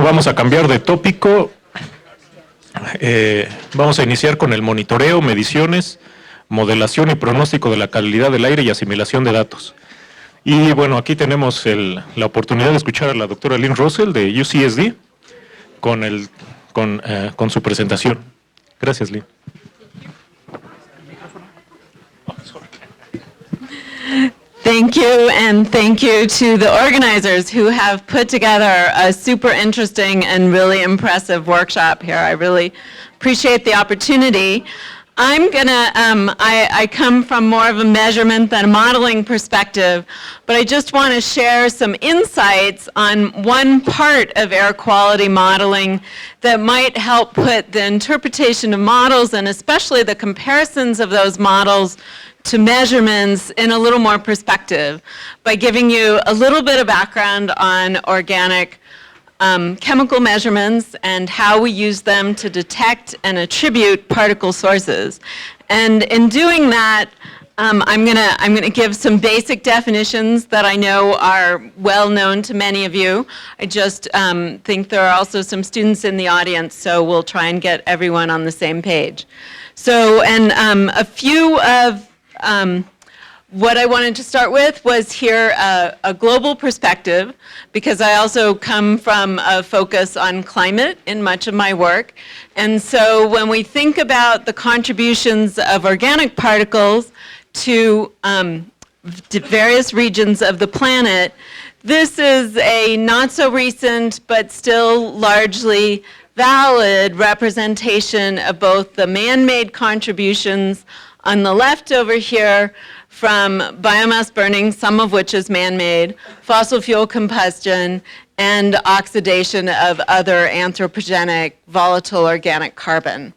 vamos a cambiar de tópico. Vamos a iniciar con el monitoreo, mediciones, modelación y pronóstico de la calidad del aire y asimilación de datos. Y bueno, aquí tenemos la oportunidad de escuchar a la doctora Lynn Russell de UCSD con su presentación. Gracias, Lynn. Thank you, and thank you to the organizers who have put together a super interesting and really impressive workshop here. I really appreciate the opportunity. I'm gonna, I come from more of a measurement than a modeling perspective, but I just want to share some insights on one part of air quality modeling that might help put the interpretation of models, and especially the comparisons of those models to measurements, in a little more perspective, by giving you a little bit of background on organic chemical measurements and how we use them to detect and attribute particle sources. And in doing that, I'm gonna give some basic definitions that I know are well known to many of you. I just think there are also some students in the audience, so we'll try and get everyone on the same page. So, and a few of what I wanted to start with was here a global perspective, because I also come from a focus on climate in much of my work. And so when we think about the contributions of organic particles to various regions of the planet, this is a not so recent but still largely valid representation of both the man-made contributions on the left over here from biomass burning, some of which is man-made, fossil fuel combustion, and oxidation of other anthropogenic volatile organic carbon.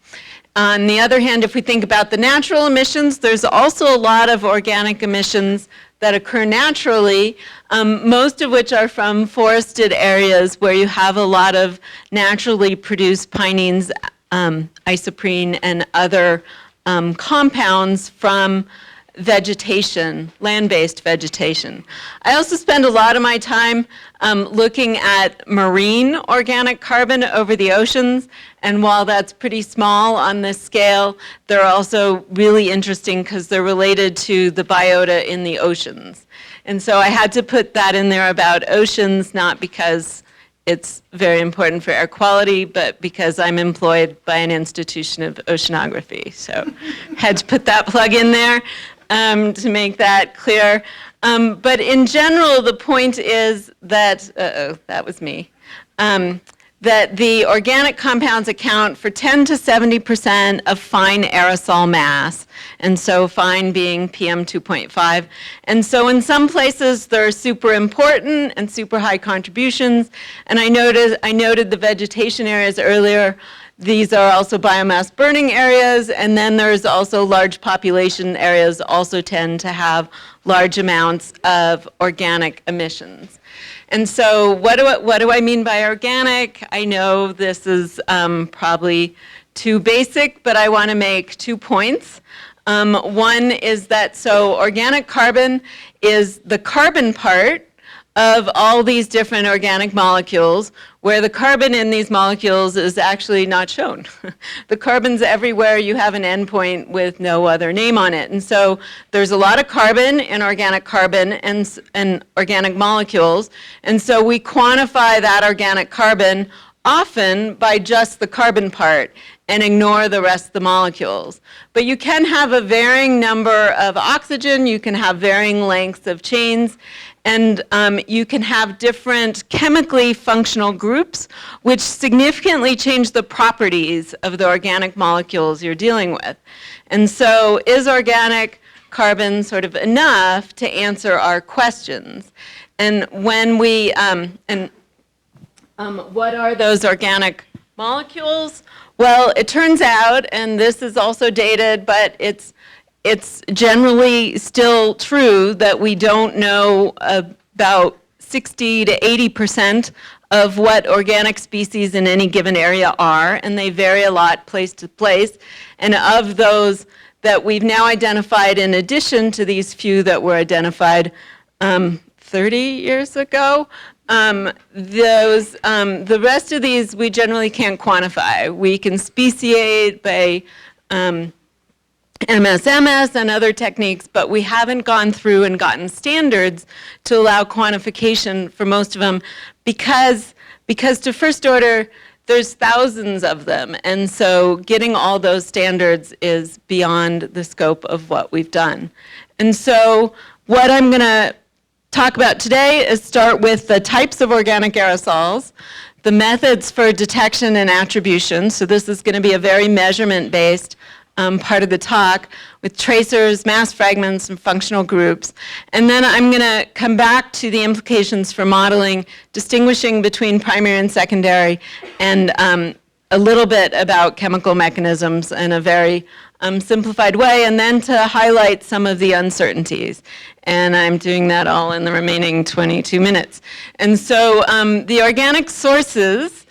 On the other hand, if we think about the natural emissions, there's also a lot of organic emissions that occur naturally, most of which are from forested areas where you have a lot of naturally produced pinene, isoprene, and other compounds from vegetation, land-based vegetation. I also spend a lot of my time looking at marine organic carbon over the oceans, and while that's pretty small on this scale, they're also really interesting because they're related to the biota in the oceans. And so I had to put that in there about oceans, not because it's very important for air quality, but because I'm employed by an institution of oceanography. So had to put that plug in there to make that clear. But in general, the point is that, that was me, that the organic compounds account for 10 to 70% of fine aerosol mass, and so fine being PM 2.5. And so in some places they're super important and super high contributions, and I noted the vegetation areas earlier. These are also biomass burning areas, and then there's also large population areas also tend to have large amounts of organic emissions. And so what do I mean by organic? I know this is probably too basic, but I want to make 2 points. One is that so organic carbon is the carbon part of all these different organic molecules, where the carbon in these molecules is actually not shown. The carbon's everywhere. You have an endpoint with no other name on it. And so there's a lot of carbon in organic carbon and organic molecules. And so we quantify that organic carbon often by just the carbon part and ignore the rest of the molecules. But you can have a varying number of oxygen, you can have varying lengths of chains, and you can have different chemically functional groups which significantly change the properties of the organic molecules you're dealing with. And so is organic carbon sort of enough to answer our questions? And when we, what are those organic molecules? Well, it turns out, and this is also dated, but it's generally still true that we don't know about 60 to 80% of what organic species in any given area are, and they vary a lot place to place. And of those that we've now identified, in addition to these few that were identified 30 years ago, The rest of these we generally can't quantify. We can speciate by MSMS and other techniques, but we haven't gone through and gotten standards to allow quantification for most of them because to first order, there's thousands of them. And so getting all those standards is beyond the scope of what we've done. And so what I'm going to talk about today is start with the types of organic aerosols, the methods for detection and attribution. So this is going to be a very measurement-based part of the talk with tracers, mass fragments, and functional groups. And then I'm going to come back to the implications for modeling, distinguishing between primary and secondary, and a little bit about chemical mechanisms in a very simplified way, and then to highlight some of the uncertainties. And I'm doing that all in the remaining 22 minutes. And so the organic sources,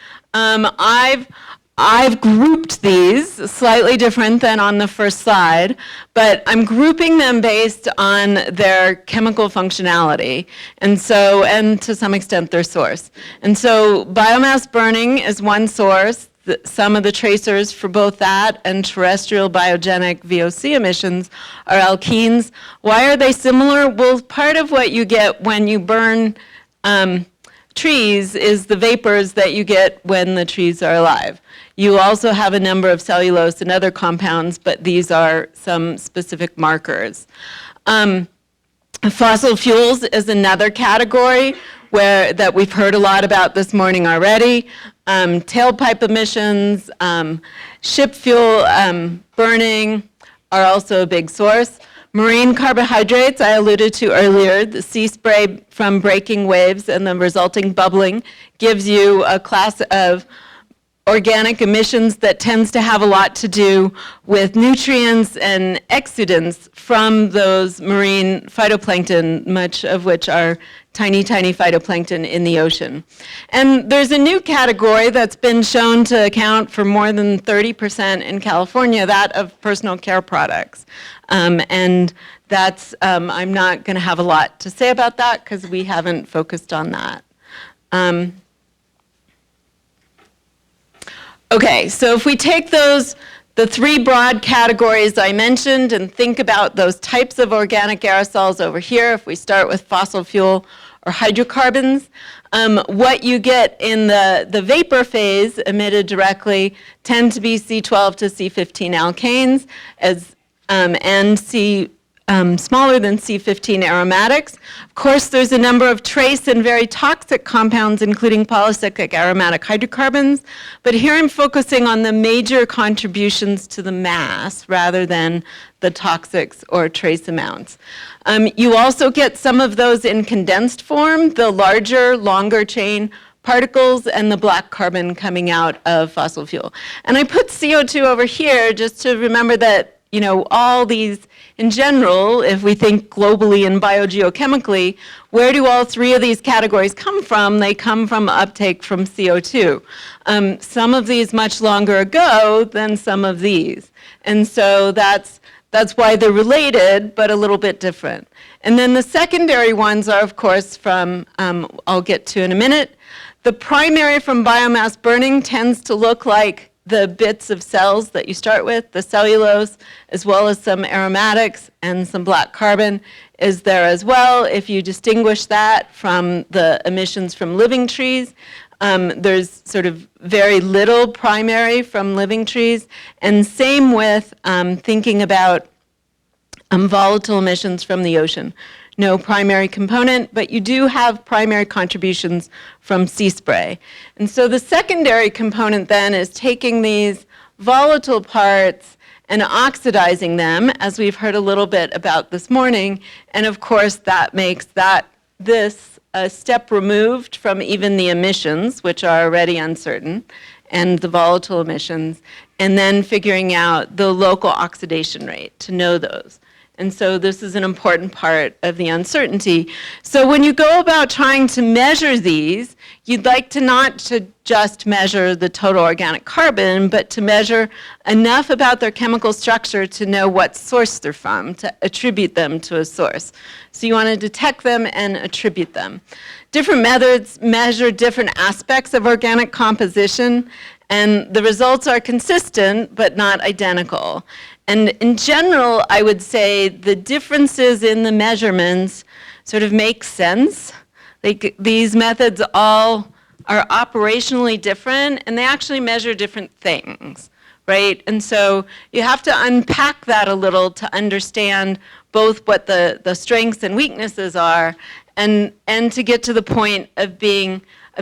I've grouped these slightly different than on the first slide, but I'm grouping them based on their chemical functionality, and to some extent their source. And so biomass burning is one source. Some of the tracers for both that and terrestrial biogenic VOC emissions are alkenes. Why are they similar? Well, part of what you get when you burn trees is the vapors that you get when the trees are alive. You also have a number of cellulose and other compounds, but these are some specific markers. Fossil fuels is another category that we've heard a lot about this morning already. Tailpipe emissions, ship fuel burning are also a big source. Marine carbohydrates, I alluded to earlier, the sea spray from breaking waves and the resulting bubbling gives you a class of organic emissions that tends to have a lot to do with nutrients and exudants from those marine phytoplankton, much of which are tiny, tiny phytoplankton in the ocean. And there's a new category that's been shown to account for more than 30% in California, that of personal care products. And that's, I'm not going to have a lot to say about that because we haven't focused on that. Okay, so if we take the three broad categories I mentioned and think about those types of organic aerosols over here, if we start with fossil fuel or hydrocarbons, what you get in the vapor phase emitted directly tend to be C12 to C15 alkanes and smaller than C15 aromatics. Of course, there's a number of trace and very toxic compounds, including polycyclic aromatic hydrocarbons, but here I'm focusing on the major contributions to the mass rather than the toxics or trace amounts. You also get some of those in condensed form, the larger, longer chain particles and the black carbon coming out of fossil fuel. And I put CO2 over here just to remember that, you know, all these, in general, if we think globally and biogeochemically, where do all three of these categories come from? They come from uptake from CO2. Some of these much longer ago than some of these. And so that's why they're related, but a little bit different. And then the secondary ones are, of course, from, I'll get to in a minute. The primary from biomass burning tends to look like the bits of cells that you start with, the cellulose, as well as some aromatics and some black carbon is there as well. If you distinguish that from the emissions from living trees, there's sort of very little primary from living trees, and same with thinking about volatile emissions from the ocean. No primary component, but you do have primary contributions from sea spray. And so the secondary component then is taking these volatile parts and oxidizing them, as we've heard a little bit about this morning, and of course that makes this a step removed from even the emissions, which are already uncertain, and the volatile emissions, and then figuring out the local oxidation rate to know those. And so this is an important part of the uncertainty. So when you go about trying to measure these, you'd like to not to just measure the total organic carbon, but to measure enough about their chemical structure to know what source they're from, to attribute them to a source. So you want to detect them and attribute them. Different methods measure different aspects of organic composition, and the results are consistent but not identical. And in general, I would say the differences in the measurements sort of make sense. Like, these methods all are operationally different, and they actually measure different things, right? And so you have to unpack that a little to understand both what the strengths and weaknesses are, and to get to the point of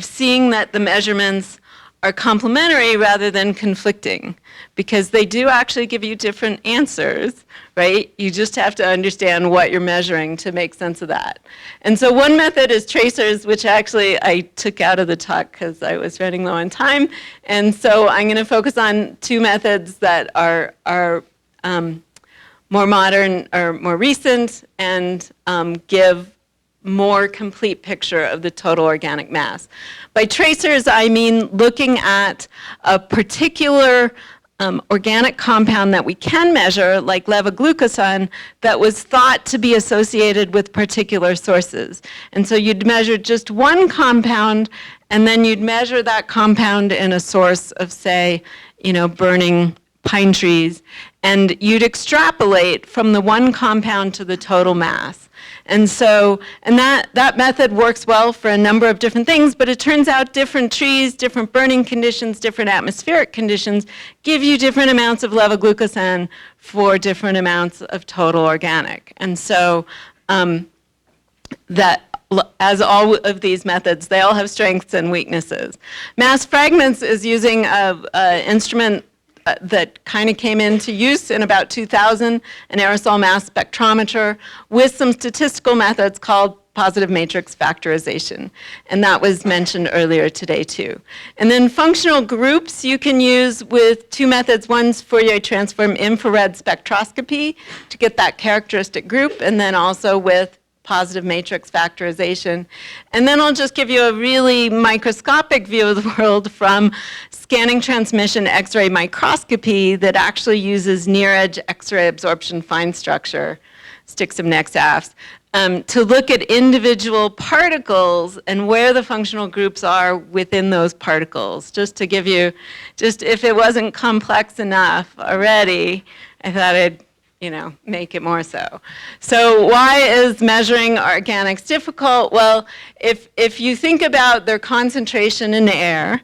seeing that the measurements are complementary rather than conflicting, because they do actually give you different answers, right? You just have to understand what you're measuring to make sense of that. And so one method is tracers, which actually I took out of the talk because I was running low on time. And so I'm going to focus on two methods that are more modern or more recent and give more complete picture of the total organic mass. By tracers, I mean looking at a particular organic compound that we can measure, like levoglucosan, that was thought to be associated with particular sources. And so you'd measure just one compound, and then you'd measure that compound in a source of, say, burning pine trees, and you'd extrapolate from the one compound to the total mass. And so, that method works well for a number of different things, but it turns out different trees, different burning conditions, different atmospheric conditions give you different amounts of levoglucosan for different amounts of total organic. And so, as all of these methods, they all have strengths and weaknesses. Mass fragments is using an instrument that kind of came into use in about 2000, an aerosol mass spectrometer, with some statistical methods called positive matrix factorization. And that was mentioned earlier today too. And then functional groups you can use with two methods. One's Fourier transform infrared spectroscopy to get that characteristic group, and then also with positive matrix factorization. And then I'll just give you a really microscopic view of the world from scanning transmission X-ray microscopy that actually uses near-edge X-ray absorption fine structure, sticks of NexAFs, to look at individual particles and where the functional groups are within those particles. Just to give you, if it wasn't complex enough already, I thought I'd make it more so. So why is measuring organics difficult? Well, if you think about their concentration in the air,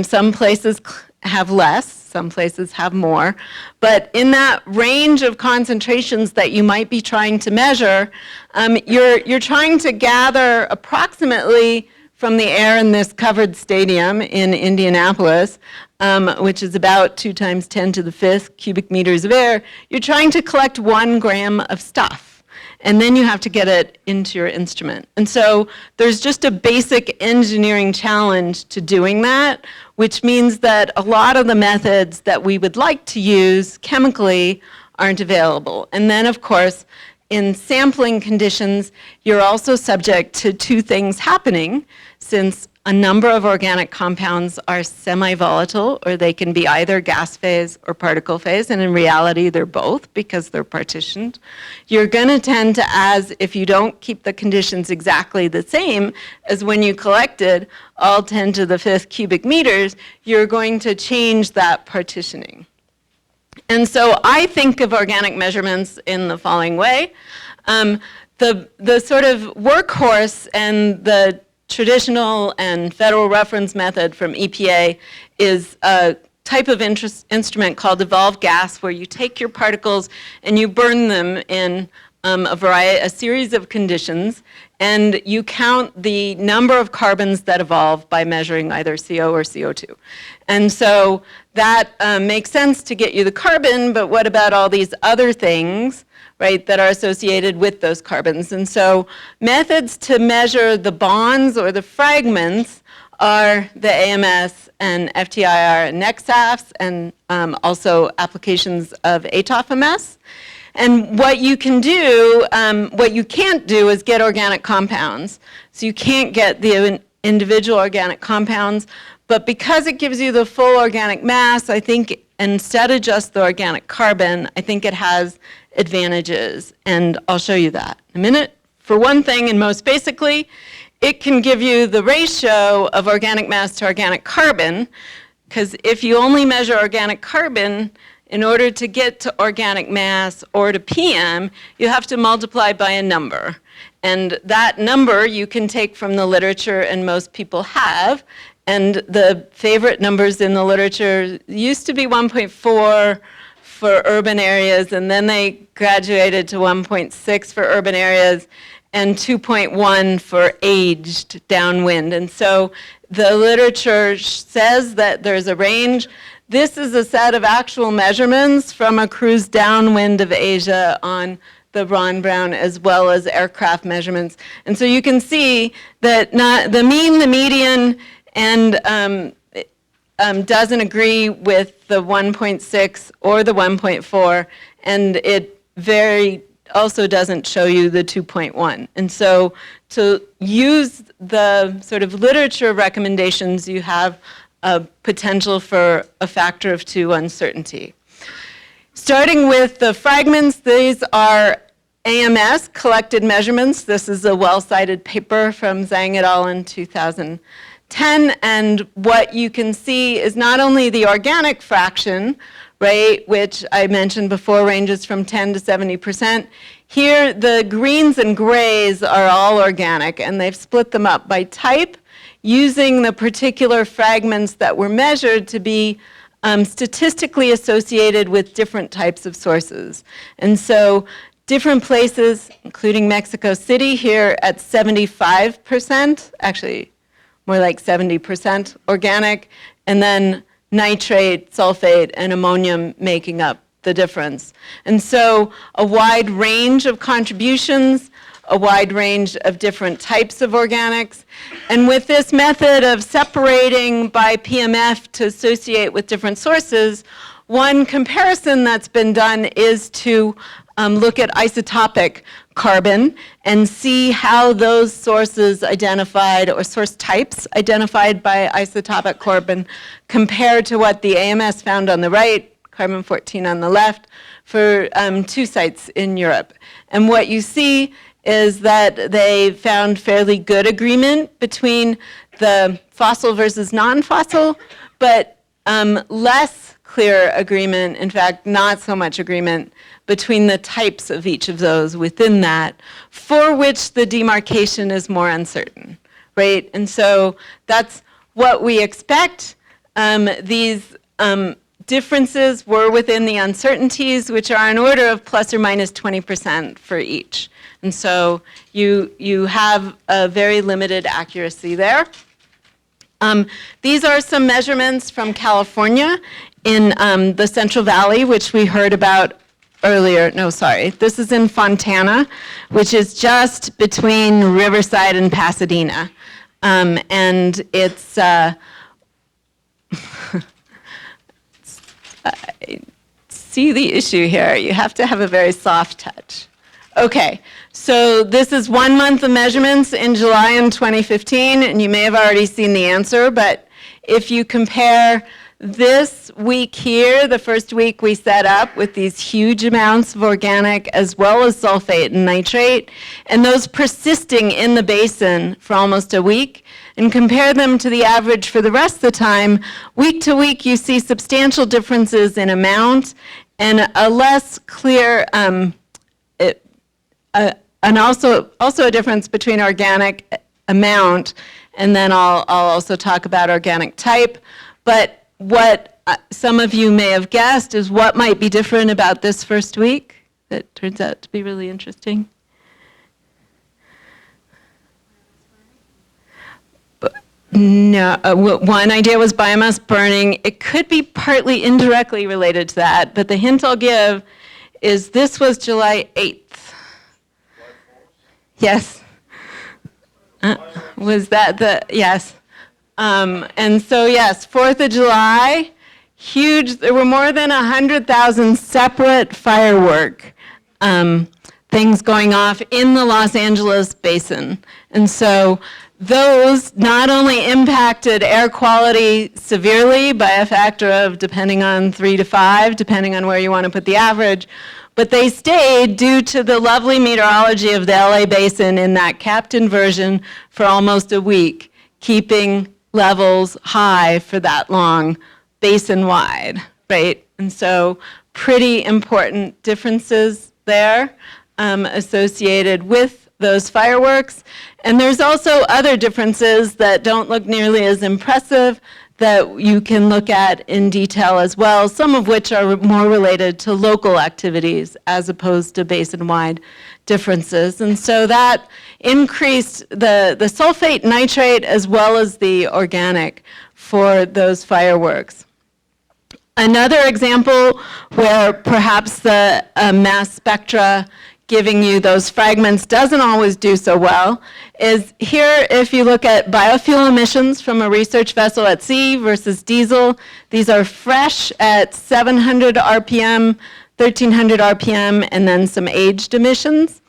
some places have less, some places have more, but in that range of concentrations that you might be trying to measure, you're trying to gather approximately from the air in this covered stadium in Indianapolis, which is about 2 × 10⁵ cubic meters of air, you're trying to collect 1 gram of stuff. And then you have to get it into your instrument. And so there's just a basic engineering challenge to doing that, which means that a lot of the methods that we would like to use chemically aren't available. And then, of course, in sampling conditions, you're also subject to two things happening, since a number of organic compounds are semi-volatile, or they can be either gas phase or particle phase, and in reality they're both because they're partitioned. You're going to tend to, if you don't keep the conditions exactly the same as when you collected all 10⁵ cubic meters, you're going to change that partitioning. And so I think of organic measurements in the following way. The sort of workhorse and the traditional and federal reference method from EPA is a type of instrument called evolved gas, where you take your particles and you burn them in a series of conditions, and you count the number of carbons that evolve by measuring either CO or CO2. And so that makes sense to get you the carbon, but what about all these other things, right, that are associated with those carbons? And so methods to measure the bonds or the fragments are the AMS and FTIR and NexAFs, and also applications of ATOF-MS. And what you can do, what you can't do is get organic compounds. So you can't get the individual organic compounds, but because it gives you the full organic mass, I think instead of just the organic carbon, I think it has advantages, and I'll show you that in a minute. For one thing, and most basically, it can give you the ratio of organic mass to organic carbon, because if you only measure organic carbon, in order to get to organic mass or to PM, you have to multiply by a number. And that number you can take from the literature, and most people have. And the favorite numbers in the literature used to be 1.4 for urban areas, and then they graduated to 1.6 for urban areas, and 2.1 for aged downwind. And so the literature says that there's a range. This is a set of actual measurements from a cruise downwind of Asia on the Ron Brown, as well as aircraft measurements. And so you can see that the mean, the median, and doesn't agree with the 1.6 or the 1.4, and it also doesn't show you the 2.1. And so to use the sort of literature recommendations, you have a potential for a factor of 2 uncertainty. Starting with the fragments, these are AMS, collected measurements. This is a well-cited paper from Zhang et al. In 2010, and what you can see is not only the organic fraction, right, which I mentioned before ranges from 10 to 70%. Here, the greens and grays are all organic, and they've split them up by type, using the particular fragments that were measured to be statistically associated with different types of sources. And so different places, including Mexico City, here at 75%, actually more like 70% organic, and then nitrate, sulfate, and ammonium making up the difference. And so a wide range of contributions, a wide range of different types of organics. And with this method of separating by PMF to associate with different sources, one comparison that's been done is to look at isotopic carbon and see how those sources identified, or source types identified by isotopic carbon, compare to what the AMS found on the right, carbon-14 on the left, for 2 sites in Europe. And what you see is that they found fairly good agreement between the fossil versus non-fossil, but less clear agreement, in fact, not so much agreement between the types of each of those within that, for which the demarcation is more uncertain, right? And so that's what we expect. These differences were within the uncertainties, which are an order of plus or minus 20% for each. And so you have a very limited accuracy there. These are some measurements from California in the Central Valley, which we heard about earlier. No, sorry. This is in Fontana, which is just between Riverside and Pasadena. And it's I see the issue here. You have to have a very soft touch. Okay, so this is 1 month of measurements in July in 2015, and you may have already seen the answer, but if you compare this week here, the first week we set up with these huge amounts of organic as well as sulfate and nitrate, and those persisting in the basin for almost a week, and compare them to the average for the rest of the time, week to week you see substantial differences in amount and a less clear, and also a difference between organic amount, and then I'll also talk about organic type. But what some of you may have guessed is what might be different about this first week that turns out to be really interesting. No, one idea was biomass burning. It could be partly indirectly related to that, but the hint I'll give is this was July 8th. Yes. Was that the, yes. And so yes, 4th of July, huge, there were more than 100,000 separate firework things going off in the Los Angeles basin. And so those not only impacted air quality severely by a factor of, depending on 3 to 5, depending on where you want to put the average, but they stayed due to the lovely meteorology of the LA basin in that capped inversion for almost a week, keeping levels high for that long basin-wide, right? And so pretty important differences there associated with those fireworks. And there's also other differences that don't look nearly as impressive that you can look at in detail as well, some of which are more related to local activities as opposed to basin-wide differences. And so that increased the sulfate nitrate as well as the organic for those fireworks. Another example where perhaps the mass spectra giving you those fragments doesn't always do so well is here. If you look at biofuel emissions from a research vessel at sea versus diesel, these are fresh at 700 RPM, 1300 RPM, and then some aged emissions.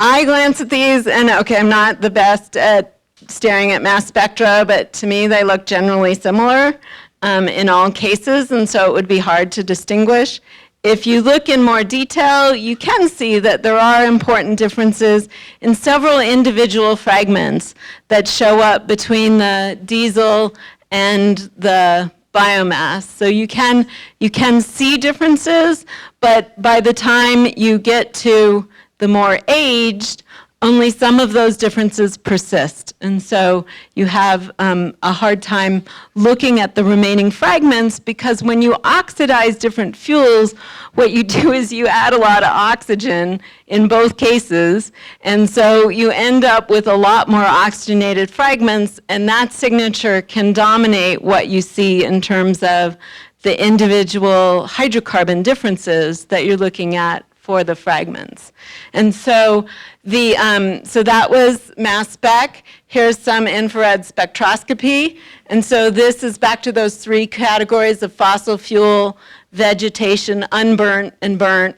I glance at these and okay, I'm not the best at staring at mass spectra, but to me they look generally similar in all cases, and so it would be hard to distinguish. If you look in more detail, you can see that there are important differences in several individual fragments that show up between the diesel and the biomass. So you can see differences, but by the time you get to the more aged, only some of those differences persist. And so you have a hard time looking at the remaining fragments because when you oxidize different fuels, what you do is you add a lot of oxygen in both cases. And so you end up with a lot more oxygenated fragments, and that signature can dominate what you see in terms of the individual hydrocarbon differences that you're looking at for the fragments. And so so that was mass spec. Here's some infrared spectroscopy. And so this is back to those 3 categories of fossil fuel, vegetation, unburnt and burnt,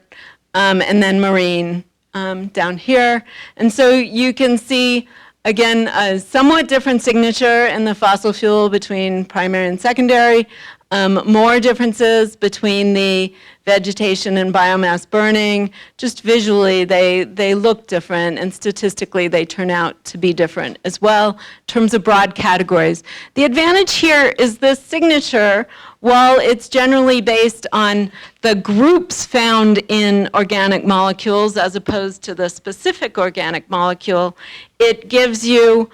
and then marine down here. And so you can see, again, a somewhat different signature in the fossil fuel between primary and secondary, more differences between the vegetation and biomass burning. Just visually, they look different, and statistically, they turn out to be different as well in terms of broad categories. The advantage here is the signature, while it's generally based on the groups found in organic molecules as opposed to the specific organic molecule, it gives you,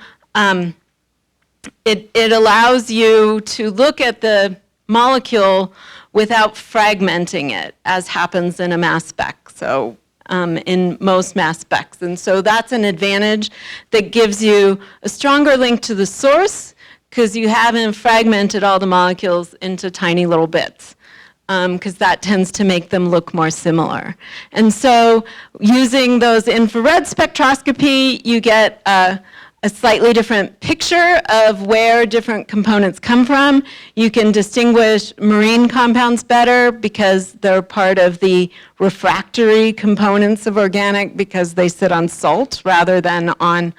it allows you to look at the molecule without fragmenting it, as happens in a mass spec, so in most mass specs. And so that's an advantage that gives you a stronger link to the source because you haven't fragmented all the molecules into tiny little bits, because that tends to make them look more similar. And so using those infrared spectroscopy, you get a slightly different picture of where different components come from. You can distinguish marine compounds better because they're part of the refractory components of organic because they sit on salt rather than on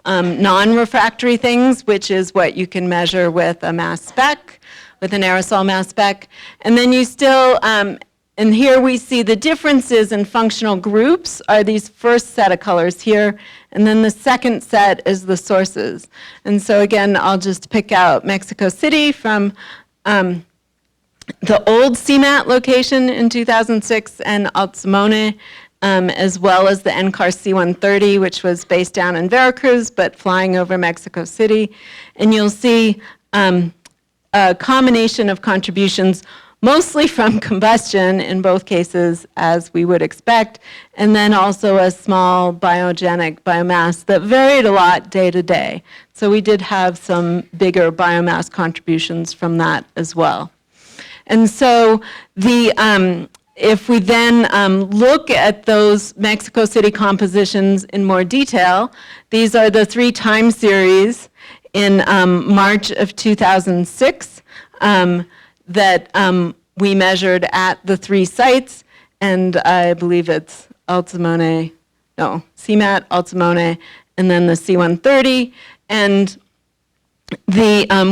non-refractory things, which is what you can measure with a mass spec, with an aerosol mass spec. And then you still, and here we see the differences in functional groups are these first set of colors here, and then the second set is the sources. And so again, I'll just pick out Mexico City from the old CMAT location in 2006 and Altamone, as well as the NCAR C0130, which was based down in Veracruz, but flying over Mexico City. And you'll see a combination of contributions, mostly from combustion in both cases, as we would expect, and then also a small biogenic biomass that varied a lot day to day. So we did have some bigger biomass contributions from that as well. And so if we then look at those Mexico City compositions in more detail, these are the 3 time series in March of 2006. That we measured at the 3 sites, and I believe it's Altimone, no, CMAT, Altimone, and then the C130. And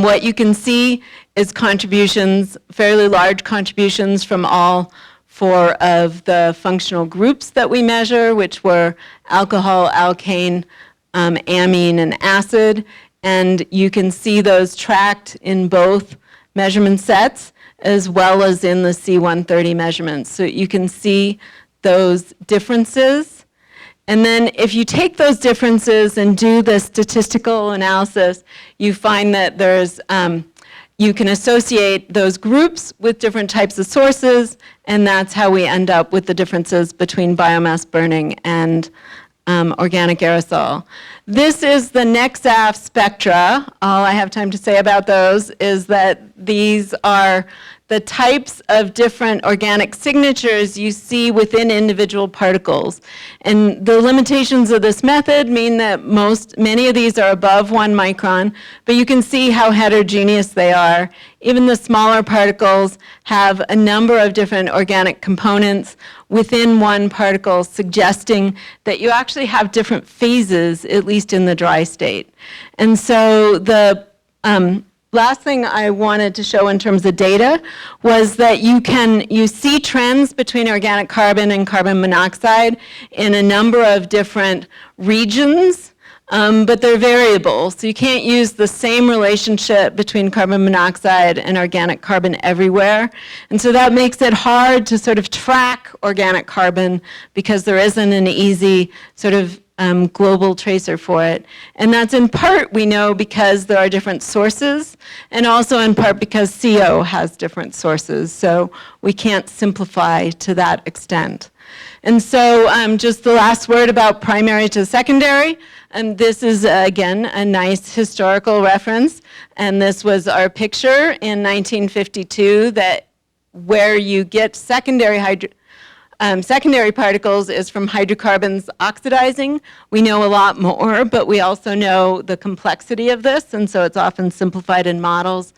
what you can see is contributions, fairly large contributions from all 4 of the functional groups that we measure, which were alcohol, alkane, amine, and acid. And you can see those tracked in both measurement sets as well as in the C130 measurements. So you can see those differences. And then if you take those differences and do the statistical analysis, you find that there's, you can associate those groups with different types of sources, and that's how we end up with the differences between biomass burning and organic aerosol. This is the NEXAF spectra. All I have time to say about those is that these are the types of different organic signatures you see within individual particles. And the limitations of this method mean that many of these are above 1 micron, but you can see how heterogeneous they are. Even the smaller particles have a number of different organic components within one particle, suggesting that you actually have different phases, at least in the dry state. And so the last thing I wanted to show in terms of data was that you see trends between organic carbon and carbon monoxide in a number of different regions, but they're variable. So you can't use the same relationship between carbon monoxide and organic carbon everywhere. And so that makes it hard to sort of track organic carbon because there isn't an easy sort of global tracer for it. And that's in part, we know, because there are different sources, and also in part because CO has different sources. So we can't simplify to that extent. And so just the last word about primary to secondary. And this is, again, a nice historical reference. And this was our picture in 1952 that where you get secondary particles is from hydrocarbons oxidizing. We know a lot more, but we also know the complexity of this, and so it's often simplified in models.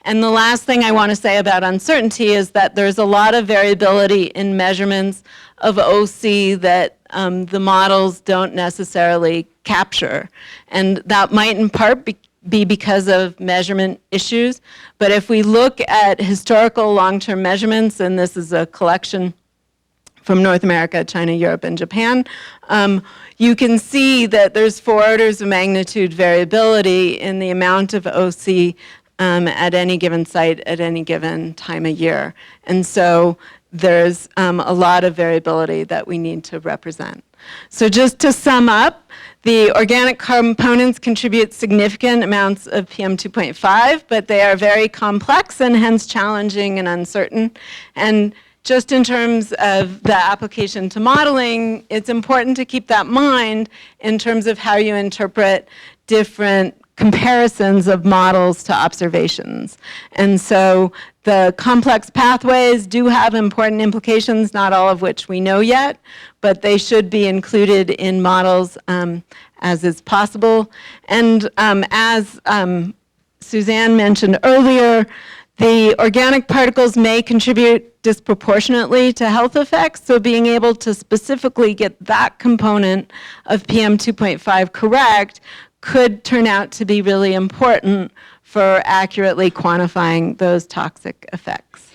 And the last thing I want to say about uncertainty is that there's a lot of variability in measurements of OC that the models don't necessarily capture. And that might in part be because of measurement issues, but if we look at historical long-term measurements, and this is a collection from North America, China, Europe, and Japan, you can see that there's 4 orders of magnitude variability in the amount of OC at any given site at any given time of year. And so there's a lot of variability that we need to represent. So just to sum up, the organic components contribute significant amounts of PM2.5, but they are very complex and hence challenging and uncertain. And just in terms of the application to modeling, it's important to keep that in mind in terms of how you interpret different comparisons of models to observations. And so the complex pathways do have important implications, not all of which we know yet, but they should be included in models as is possible. And as Suzanne mentioned earlier, the organic particles may contribute disproportionately to health effects, so being able to specifically get that component of PM2.5 correct could turn out to be really important for accurately quantifying those toxic effects.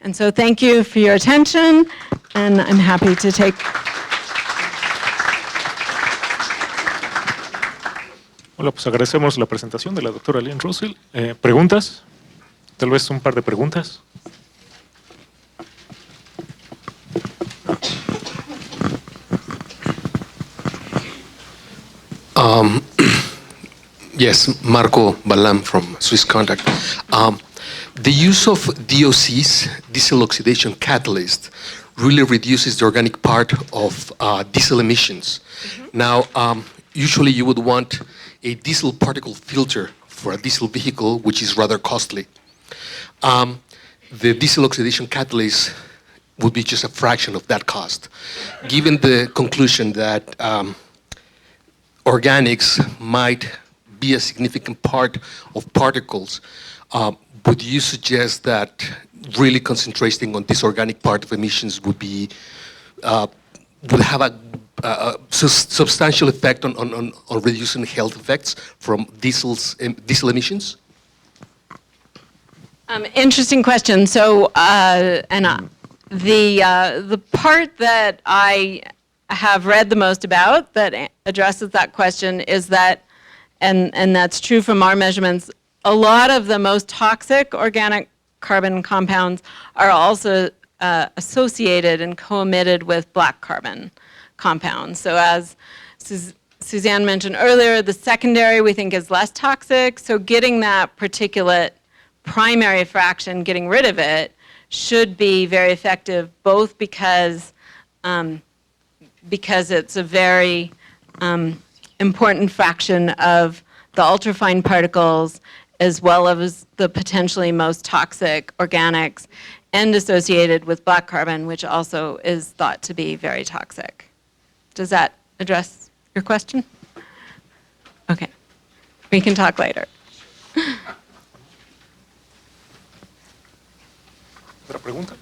And so thank you for your attention, and I'm happy to take. Hola, pues agradecemos la presentación de la doctora Lynn Russell. ¿Preguntas? Tal vez un par de preguntas. Yes, Marco Balam from Swiss Contact. The use of DOCs, diesel oxidation catalyst, really reduces the organic part of diesel emissions. Mm-hmm. Now, usually you would want a diesel particle filter for a diesel vehicle, which is rather costly. The diesel oxidation catalyst would be just a fraction of that cost. Given the conclusion that organics might be a significant part of particles, would you suggest that really concentrating on this organic part of emissions would be would have a substantial effect on reducing health effects from diesel emissions? Interesting question. So, the part that I have read the most about that addresses that question is that, and that's true from our measurements, a lot of the most toxic organic carbon compounds are also associated and co-emitted with black carbon compounds. So as Suzanne mentioned earlier, the secondary we think is less toxic, so getting that particulate primary fraction, getting rid of it, should be very effective, both because it's a very important fraction of the ultrafine particles, as well as the potentially most toxic organics, and associated with black carbon, which also is thought to be very toxic. Does that address your question? Okay. We can talk later. ¿Otra pregunta?